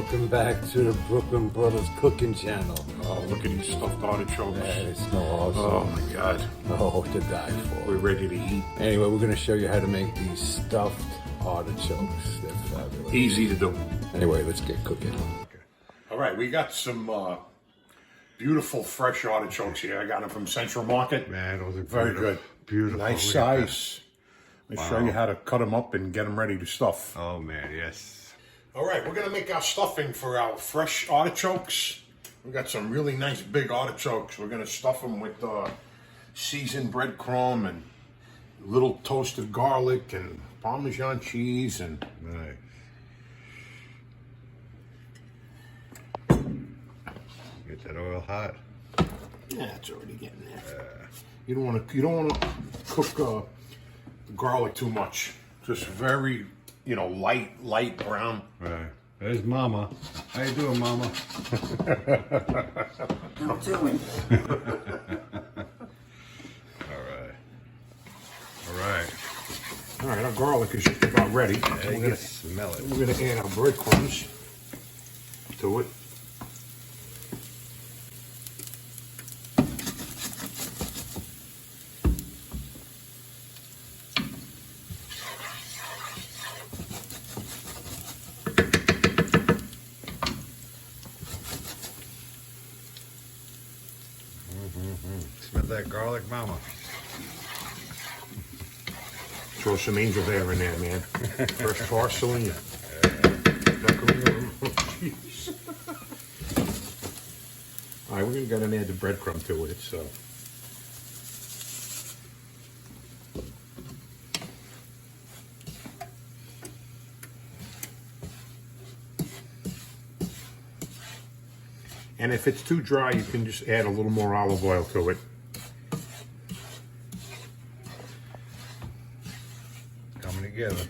Welcome back to the Brooklyn Brothers Cooking Channel. Oh, look at these stuffed artichokes. Man, it's no awesome. Oh my God. Oh, to die for. We're ready to eat. Anyway, we're going to show you how to make these stuffed artichokes. They're fabulous. Easy to do. Anyway, let's get cooking. Okay. All right, we got some beautiful fresh artichokes here. I got them from Central Market. Man, those are Very good. Beautiful. Nice size. Let me show you how to cut them up and get them ready to stuff. Oh man, yes. All right, we're going to make our stuffing for our fresh artichokes. We got some really nice big artichokes. We're going to stuff them with seasoned breadcrumb and little toasted garlic and Parmesan cheese and Nice. Get that oil hot. yeah, it's already getting there. You don't want to cook the garlic too much. Just very, light brown. Right. There's Mama. How you doing, Mama? I'm doing. All right. All right, our garlic is just about ready. Yeah, you can smell it. We're gonna add our breadcrumbs to it. Smell that garlic, Mama? Throw some angel hair in there, man. Fresh parsley. All right, we're gonna add the breadcrumb to it. So. And if it's too dry, you can just add a little more olive oil to it. Coming together.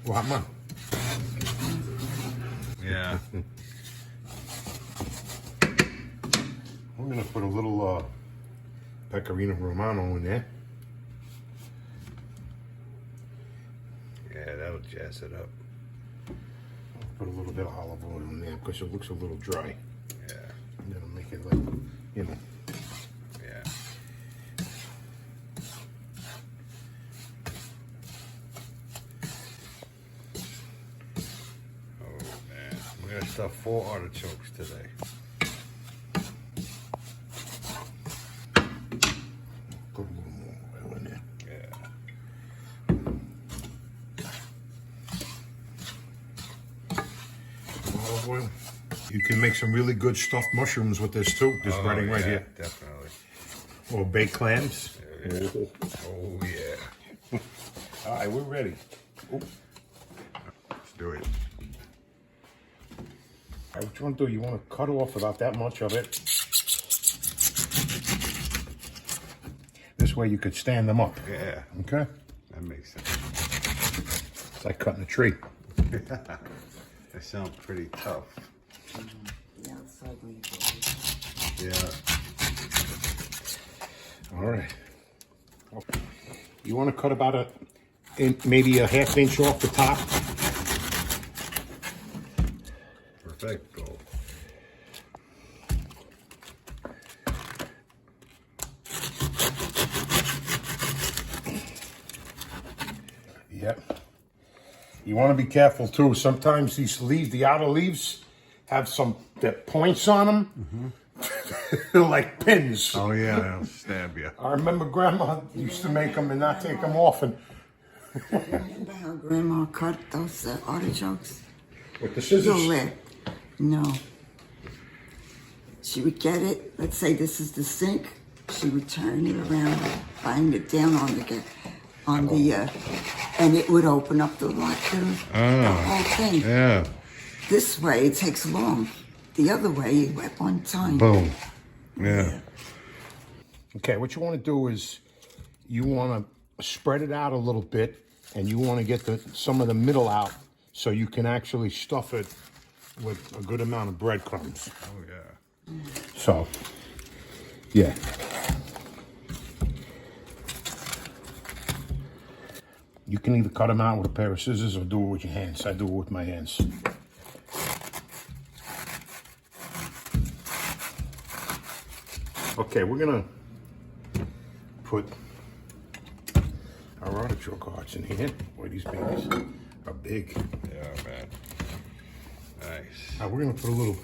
Well, come on. Yeah. I'm gonna put a little Pecorino Romano in there. Yeah, that'll jazz it up. Put a little bit of olive oil in there because it looks a little dry. Yeah. And that'll make it like, Yeah. Oh man, we're gonna stuff 4 artichokes today. Put a little more oil in there. Yeah. Olive oil. You can make some really good stuffed mushrooms with this too. This breading right here. Definitely. Or baked clams. Yeah. Oh yeah. All right, we're ready. Let's do it. All right, what you want to do? You want to cut off about that much of it. This way you could stand them up. Yeah, Okay? that makes sense. It's like cutting a tree. That sounds pretty tough. The outside leaves. Yeah. All right. You want to cut about maybe a ½ inch off the top. Perfecto. Yep. You want to be careful too. Sometimes these leaves, the outer leaves, have some that points on them. They're like pins. Oh yeah, I'll stab you. I remember Grandma used to make them and not take them off. And Remember how Grandma cut those artichokes? with the scissors. No. She would get it. Let's say this is the sink. She would turn it around, bang it down on the and it would open up the whole thing. Yeah. This way it takes long. The other way you whip on time. Boom. Yeah. Okay, what you want to do is you want to spread it out a little bit, and you want to get some of the middle out so you can actually stuff it with a good amount of breadcrumbs. Oh yeah. So, yeah. You can either cut them out with a pair of scissors or do it with your hands. I do it with my hands. Okay, we're gonna put our artichoke hearts in here. Boy, these babies are big. Yeah, man. Nice. We're gonna put a little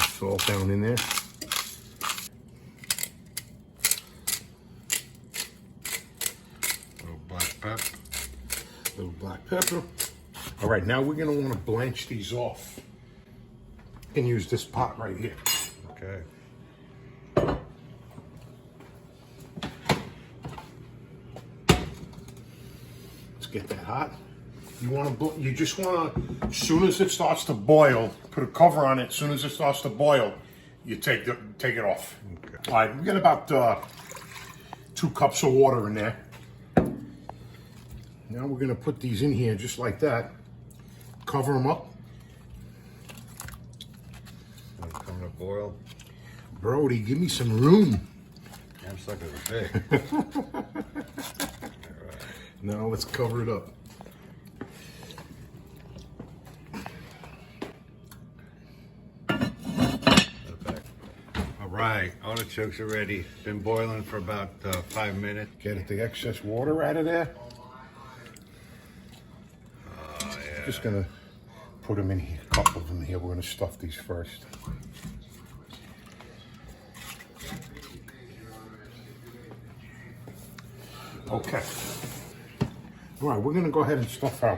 salt down in there. Little black pepper. Little black pepper. All right, now we're gonna want to blanch these off. You can use this pot right here. Okay. Let's get that hot. You just want to, as soon as it starts to boil, put a cover on it. As soon as it starts to boil, you take it off. Okay. All right, we got about 2 cups of water in there. Now we're gonna put these in here just like that. Cover them up. I'm coming to boil. Brody, give me some room. I'm stuck as a pig. Now let's cover it up. All right, artichokes are ready. Been boiling for about 5 minutes. Get the excess water out of there. Oh, yeah. Just gonna put them in here, a couple of them here. We're gonna stuff these first. Okay. All right, we're gonna go ahead and stuff our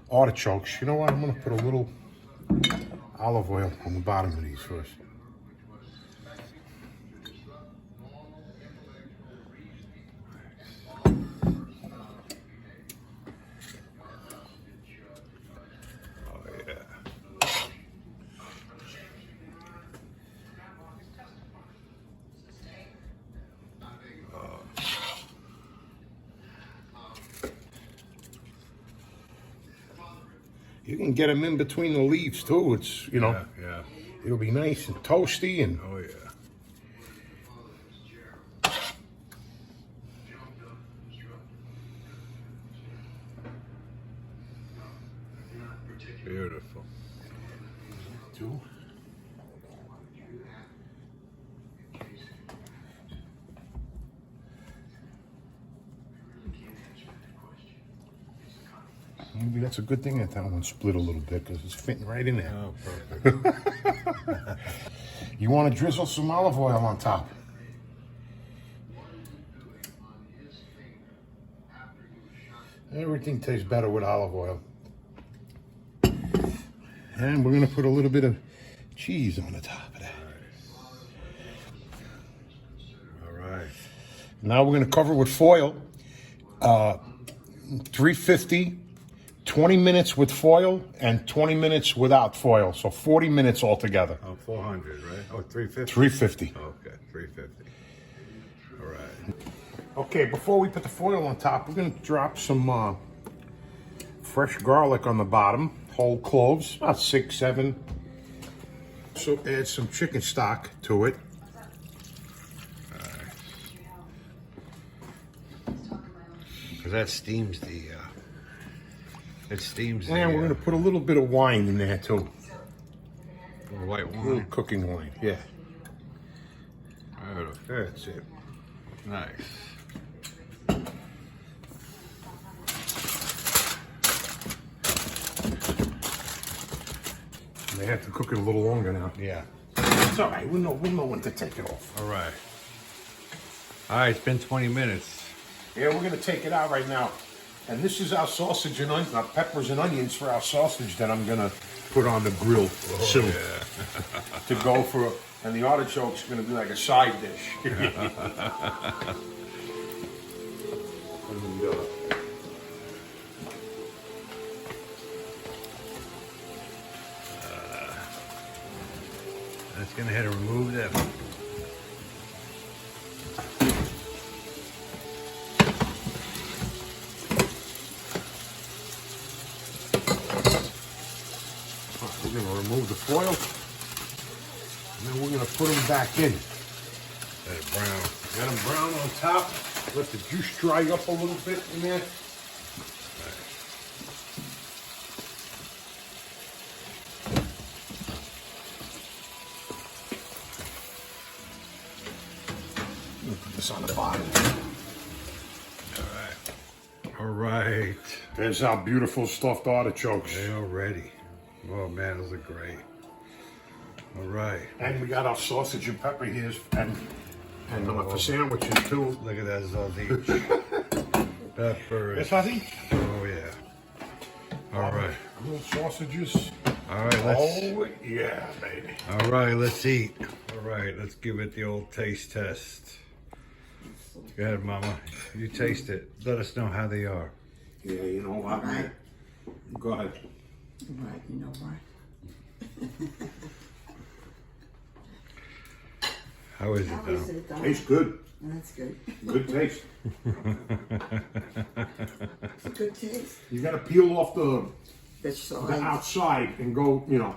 artichokes. You know what? I'm gonna put a little olive oil on the bottom of these first. Oh, yeah. You can get them in between the leaves too. It's, you know, Yeah. it'll be nice and toasty and Oh, yeah. Beautiful. too. Maybe that's a good thing that one split a little bit because it's fitting right in there. Oh, perfect. You want to drizzle some olive oil on top. Everything tastes better with olive oil. And we're going to put a little bit of cheese on the top of that. All right. Now we're going to cover with foil. 350, 20 minutes with foil and 20 minutes without foil. So 40 minutes altogether. Oh, 400, right? Oh, 350? 350. Okay, 350. All right. Okay, before we put the foil on top, we're going to drop some fresh garlic on the bottom. Whole cloves, about 6, 7. So add some chicken stock to it. Because that steams the, And we're going to put a little bit of wine in there too. white A little wine. cooking wine, yeah. That's it. Nice. They have to cook it a little longer now. Yeah. It's all right. We'll know when to take it off. All right. All right, it's been 20 minutes. Yeah, we're going to take it out right now. And this is our sausage and onions, our peppers and onions for our sausage that I'm going to put on the grill soon. Yeah. To go for, and the artichoke's going to be like a side dish. And, Let's go ahead and remove that. we're going to remove the foil. And then we're going to put them back in. Let it brown. Let them brown on top. Let the juice dry up a little bit in there. this on the bottom. All right. There's our beautiful stuffed artichokes. They are ready. Oh man, those are great. All right. And we got our sausage and pepper here, and for sandwiches too. Look at that sausage. Peppers. Yes, Ozzy? Oh yeah. All right. Little sausages. All right. Let's. Oh yeah, baby. All right. Let's eat. All right. Let's give it the old taste test. Go ahead, Mama. You taste it. Let us know how they are. Yeah, you know what, man? Go ahead. Right, you know why? How is it, How though? is it, Dom? Tastes good. That's good. Good taste. It's a good taste. You gotta peel off the The outside and go, you know,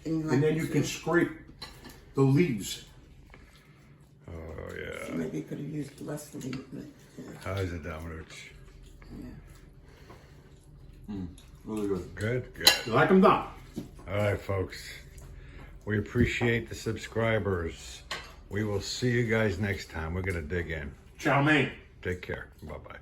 and then you can scrape the leaves. Oh yeah. Maybe you could have used less of it. But, How is it, Dominic? Really good. Good. Good. You like them, Dom? All right, folks. We appreciate the subscribers. We will see you guys next time. We're gonna dig in. Chow mein. Take care. Bye bye.